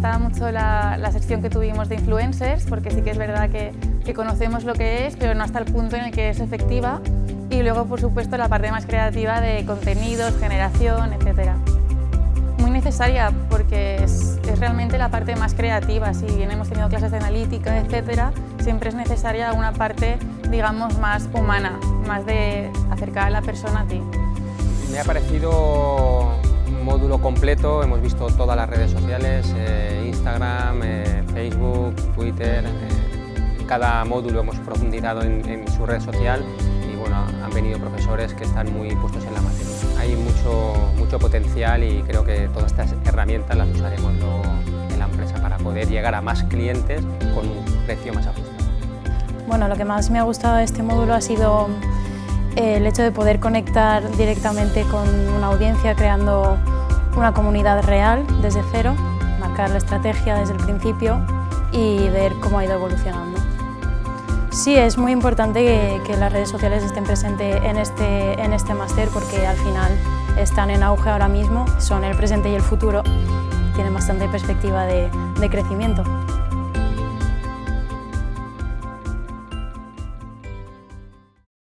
gustaba mucho la sección que tuvimos de influencers, porque sí que es verdad que conocemos lo que es, pero no hasta el punto en el que es efectiva. Y luego, por supuesto, la parte más creativa de contenidos, generación, etc. Muy necesaria porque es realmente la parte más creativa. Si bien hemos tenido clases de analítica, etc., siempre es necesaria una parte, digamos, más humana, más de acercar a la persona a ti. Me ha parecido un módulo completo, hemos visto todas las redes sociales, Instagram, Facebook, Twitter, en cada módulo hemos profundizado en su red social y bueno, han venido profesores que están muy puestos en la materia. Hay mucho potencial y creo que todas estas herramientas las usaremos luego en la empresa para poder llegar a más clientes con un precio más ajustado. Bueno, lo que más me ha gustado de este módulo ha sido el hecho de poder conectar directamente con una audiencia creando una comunidad real desde cero, marcar la estrategia desde el principio y ver cómo ha ido evolucionando. Sí, es muy importante que las redes sociales estén presentes en este máster porque al final están en auge ahora mismo, son el presente y el futuro, tienen bastante perspectiva de crecimiento.